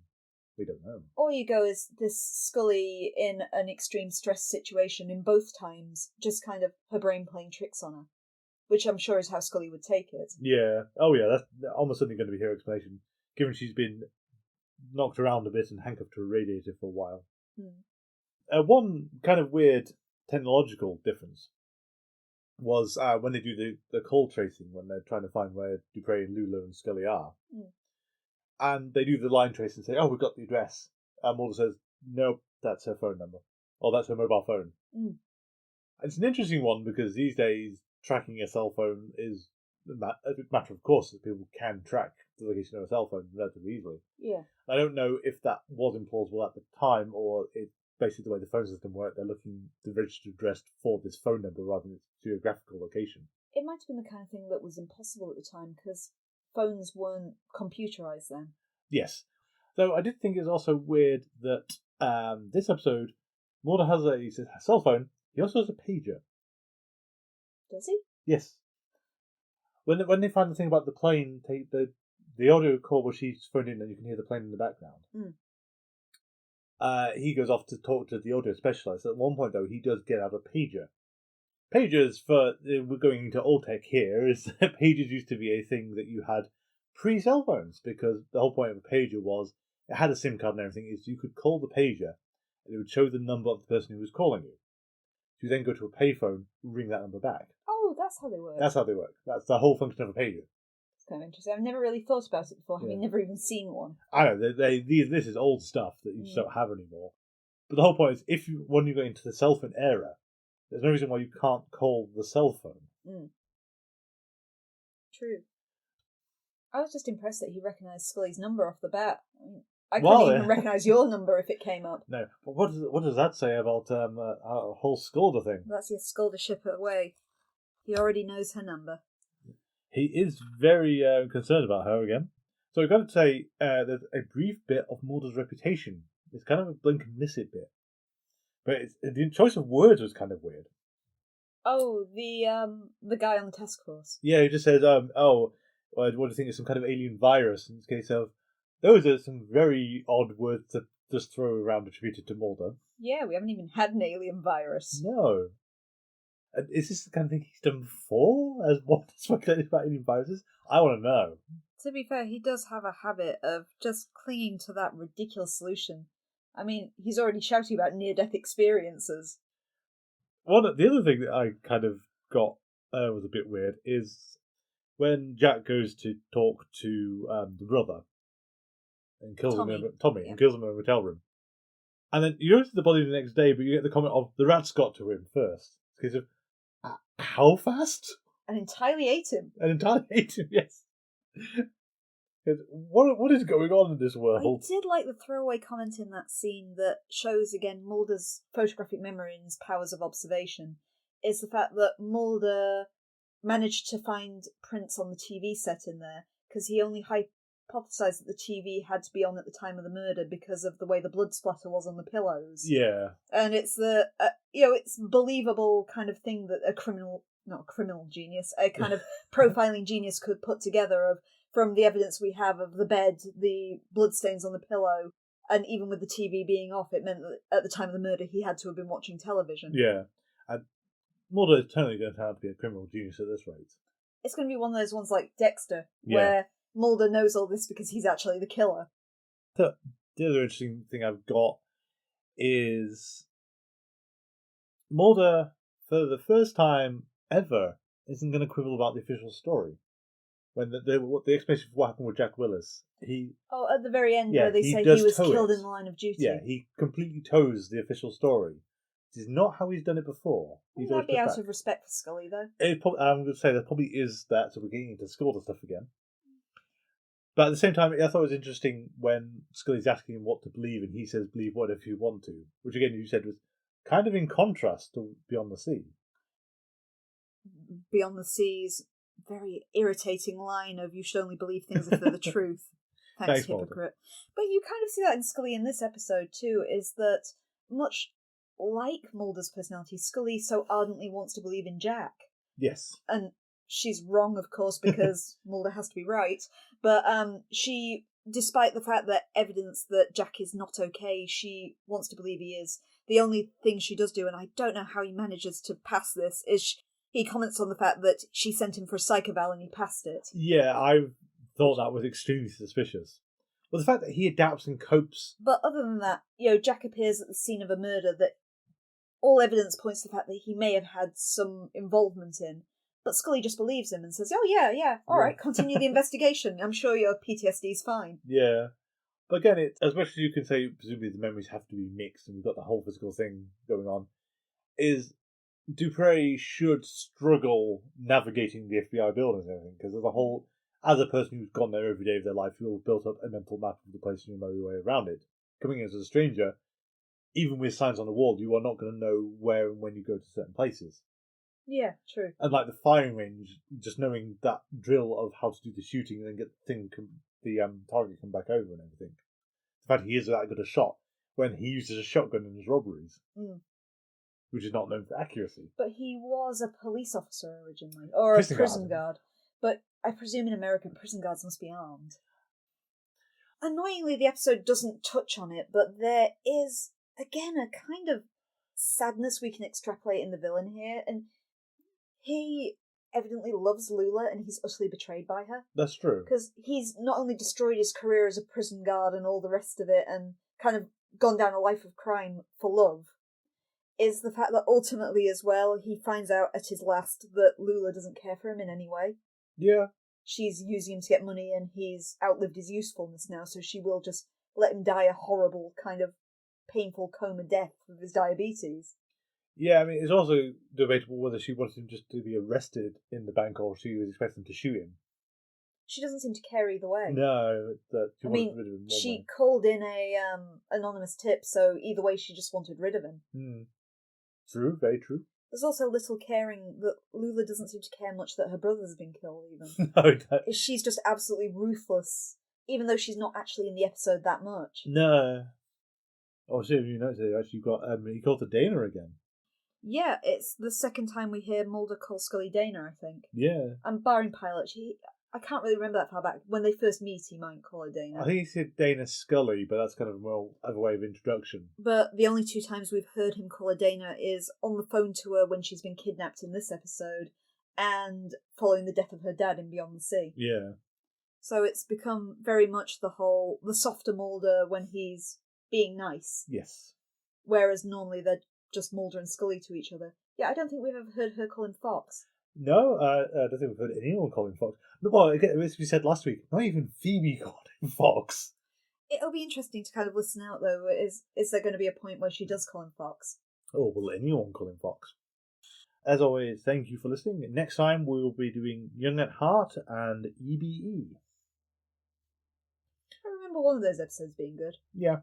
We don't know. Or you go as this Scully in an extreme stress situation in both times, just kind of her brain playing tricks on her, which I'm sure is how Scully would take it. Yeah. Oh, yeah, that's almost certainly going to be her explanation, given she's been knocked around a bit and handcuffed to a radiator for a while. One kind of weird technological difference was when they do the call tracing, when they're trying to find where Dupree and Lula and Scully are. And they do the line trace and say, oh, we've got the address. And Mulder says, nope, that's her phone number. Or that's her mobile phone. It's an interesting one because these days, tracking a cell phone is a matter of course that people can track the location of a cell phone relatively easily. Yeah. I don't know if that was implausible at the time or it's basically the way the phone system worked. They're looking the registered address for this phone number rather than its geographical location. It might have been the kind of thing that was impossible at the time because phones weren't computerized then. Yes. Though I did think it's also weird that this episode, Mulder has a cell phone. He also has a pager. Does he? Yes. When they find the thing about the plane, the audio call where she's phoned in and you can hear the plane in the background. He goes off to talk to the audio specialist. At one point, though, he does get out a pager. Pagers, we're going into old tech here, is that pagers used to be a thing that you had pre-cell phones, because the whole point of a pager was it had a SIM card and everything, is you could call the pager and it would show the number of the person who was calling you. So you then go to a payphone, ring that number back. Oh, that's how they work. That's how they work. That's the whole function of a pager. It's kind of interesting. I've never really thought about it before, having never even seen one. I know, this is old stuff that you just don't have anymore. But the whole point is, when you go into the cell phone era, there's no reason why you can't call the cell phone. True. I was just impressed that he recognised Scully's number off the bat. I couldn't even recognise your number if it came up. No, but what does that say about our whole Sculder thing? That's your Sculdership away. He already knows her number. He is very concerned about her again. So I've got to say, there's a brief bit of Mulder's reputation. It's kind of a blink and miss it bit. But the choice of words was kind of weird. Oh, the guy on the task force. Yeah, he just says, what do you think is some kind of alien virus? In this case of, those are some very odd words to just throw around attributed to Mulder. Yeah, we haven't even had an alien virus. No. Is this the kind of thing he's done before? As what speculated about alien viruses? I want to know. To be fair, he does have a habit of just clinging to that ridiculous solution. I mean, he's already shouting about near-death experiences. The other thing that I kind of got was a bit weird is when Jack goes to talk to the brother and kills Tommy and kills him in a hotel room. And then you go to the body the next day, but you get the comment of the rats got to him first. Because of how fast? And entirely ate him. Yes. What is going on in this world? I did like the throwaway comment in that scene that shows again Mulder's photographic memory and his powers of observation. Is the fact that Mulder managed to find prints on the TV set in there because he only hypothesized that the TV had to be on at the time of the murder because of the way the blood splatter was on the pillows. Yeah. And it's the it's believable kind of thing that a genius, a kind of profiling genius could put together of from the evidence we have of the bed, the bloodstains on the pillow, and even with the TV being off, it meant that at the time of the murder he had to have been watching television. Yeah. And Mulder is totally going to have to be a criminal genius at this rate. It's going to be one of those ones like Dexter, where Mulder knows all this because he's actually the killer. The other interesting thing I've got is Mulder, for the first time ever, isn't going to quibble about the official story. When the explanation for what happened with Jack Willis, at the very end where they say he was killed in the line of duty. Yeah, he completely toes the official story. This is not how he's done it before. Wouldn't that be out of respect for Scully, though? I'm going to say there probably is that, so we're getting into Scully stuff again. But at the same time, I thought it was interesting when Scully's asking him what to believe, and he says, believe whatever you want to. Which, again, you said was kind of in contrast to Beyond the Sea. Beyond the Sea's very irritating line of, you should only believe things if they're the truth. Thanks, hypocrite. Mulder. But you kind of see that in Scully in this episode, too, is that much like Mulder's personality, Scully so ardently wants to believe in Jack. Yes. And she's wrong, of course, because Mulder has to be right. But she despite the fact that evidence that Jack is not okay, she wants to believe he is. The only thing she does do, and I don't know how he manages to pass this, is he comments on the fact that she sent him for a psych eval and he passed it. Yeah, I thought that was extremely suspicious. But the fact that he adapts and copes... But other than that, Jack appears at the scene of a murder that all evidence points to the fact that he may have had some involvement in. But Scully just believes him and says, oh, yeah, all right, continue the investigation. I'm sure your PTSD's fine. Yeah. But again, as much as you can say, presumably the memories have to be mixed and we've got the whole physical thing going on, is Dupree should struggle navigating the FBI buildings and everything, because as a person who's gone there every day of their life, you'll have built up a mental map of the place and you know your way around it. Coming in as a stranger, even with signs on the wall, you are not going to know where and when you go to certain places. Yeah, true. And like the firing range, just knowing that drill of how to do the shooting and then get the target come back over and everything. The fact he is that good a shot when he uses a shotgun in his robberies, which is not known for accuracy. But he was a police officer originally, or a prison guard. But I presume in America, prison guards must be armed. Annoyingly, the episode doesn't touch on it, but there is, again, a kind of sadness we can extrapolate in the villain here, and he evidently loves Lula and he's utterly betrayed by her. That's true. Because he's not only destroyed his career as a prison guard and all the rest of it and kind of gone down a life of crime for love, is the fact that ultimately as well he finds out at his last that Lula doesn't care for him in any way. Yeah. She's using him to get money and he's outlived his usefulness now, so she will just let him die a horrible kind of painful coma death of his diabetes. Yeah, I mean, it's also debatable whether she wanted him just to be arrested in the bank or she was expecting to shoot him. She doesn't seem to care either way. No, I mean, she called in a anonymous tip, so either way she just wanted rid of him. True, very true. There's also little caring that Lula doesn't seem to care much that her brother's been killed, even. No, she's just absolutely ruthless, even though she's not actually in the episode that much. No. Oh, see, if you notice, actually got he called her Dana again. Yeah, it's the second time we hear Mulder call Scully Dana, I think. Yeah. And barring Pilot, I can't really remember that far back. When they first meet, he might call her Dana. I think he said Dana Scully, but that's kind of a way of introduction. But the only two times we've heard him call her Dana is on the phone to her when she's been kidnapped in this episode, and following the death of her dad in Beyond the Sea. Yeah. So it's become very much the softer Mulder when he's being nice. Yes. Whereas normally they're just Mulder and Scully to each other. Yeah, I don't think we've ever heard her call him Fox. No, I don't think we've heard anyone call him Fox. Well, again, as we said last week, not even Phoebe called him Fox. It'll be interesting to kind of listen out, though. Is there going to be a point where she does call him Fox? Oh, will anyone call him Fox? As always, thank you for listening. Next time we will be doing Young at Heart and EBE. I remember one of those episodes being good. Yeah.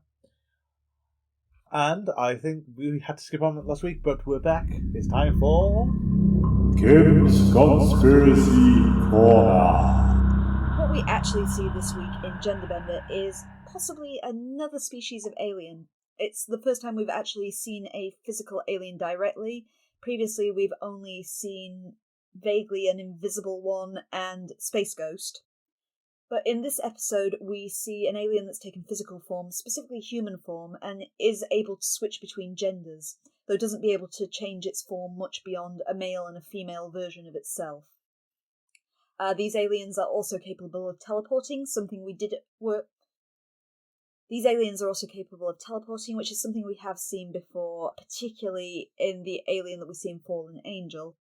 And I think we had to skip on it last week, but we're back. It's time for Kim's Conspiracy Corner. What we actually see this week in Genderbender is possibly another species of alien. It's the first time we've actually seen a physical alien directly. Previously, we've only seen vaguely an invisible one and Space Ghost. But in this episode, we see an alien that's taken physical form, specifically human form, and is able to switch between genders, though it doesn't be able to change its form much beyond a male and a female version of itself. These aliens are also capable of teleporting, These aliens are also capable of teleporting, which is something we have seen before, particularly in the alien that we see in Fallen Angel.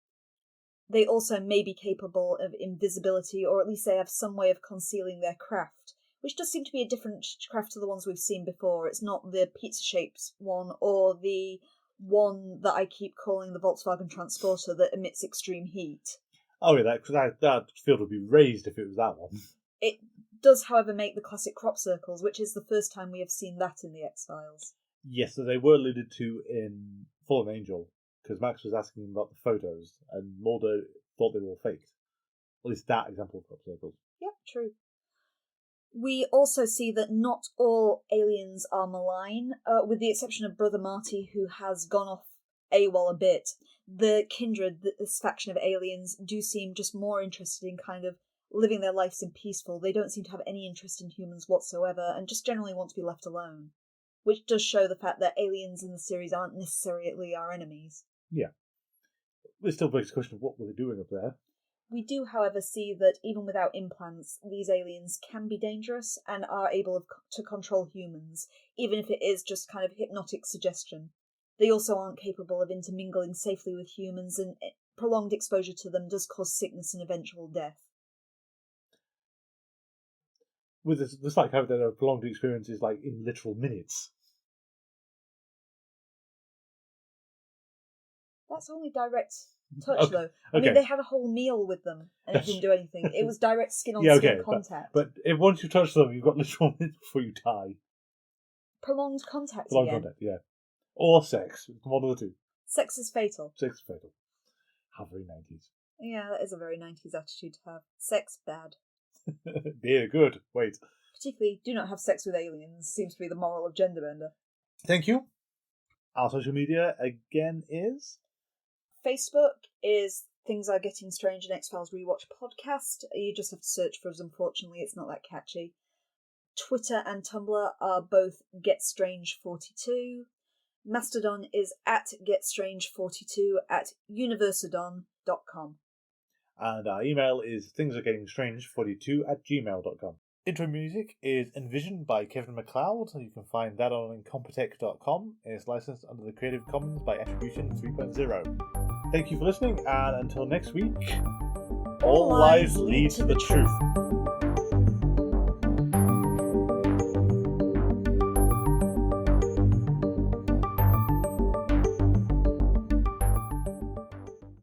They also may be capable of invisibility, or at least they have some way of concealing their craft, which does seem to be a different craft to the ones we've seen before. It's not the pizza-shaped one, or the one that I keep calling the Volkswagen Transporter that emits extreme heat. Oh yeah, that field would be raised if it was that one. It does, however, make the classic crop circles, which is the first time we have seen that in the X-Files. Yes, so they were alluded to in Fallen Angel, because Max was asking him about the photos, and Mulder thought they were all faked. At least that example of crop circles. Yep, true. We also see that not all aliens are malign, with the exception of Brother Marty, who has gone off AWOL a bit. The Kindred, this faction of aliens, do seem just more interested in kind of living their lives in peaceful. They don't seem to have any interest in humans whatsoever, and just generally want to be left alone. Which does show the fact that aliens in the series aren't necessarily our enemies. Yeah. It still begs the question of what were they doing up there? We do, however, see that even without implants, these aliens can be dangerous and are able to control humans, even if it is just kind of hypnotic suggestion. They also aren't capable of intermingling safely with humans, and prolonged exposure to them does cause sickness and eventual death. With this like how their prolonged experience is like in literal minutes. That's only direct touch, though. I mean, they had a whole meal with them, and it didn't do anything. It was direct skin-on-skin contact. But if once you touch them, you've got literal minutes before you die. Prolonged contact contact, yeah. Or sex. One of the two. Sex is fatal. Sex is fatal. How very 90s. Yeah, that is a very 90s attitude to have. Sex, bad. Dear, good. Wait. Particularly, do not have sex with aliens. Seems to be the moral of Genderbender. Thank you. Our social media, again, is... Facebook is Things Are Getting Strange, and X-Files Rewatch podcast. You just have to search for us, unfortunately. It's not that catchy. Twitter and Tumblr are both GetStrange42. Mastodon is at GetStrange42 at universadon.com. And our email is thingsaregettingstrange42@gmail.com. Intro music is Envision by Kevin MacLeod. You can find that on incompetech.com. It's licensed under the Creative Commons by Attribution 3.0. Thank you for listening, and until next week, all lives lead to the truth.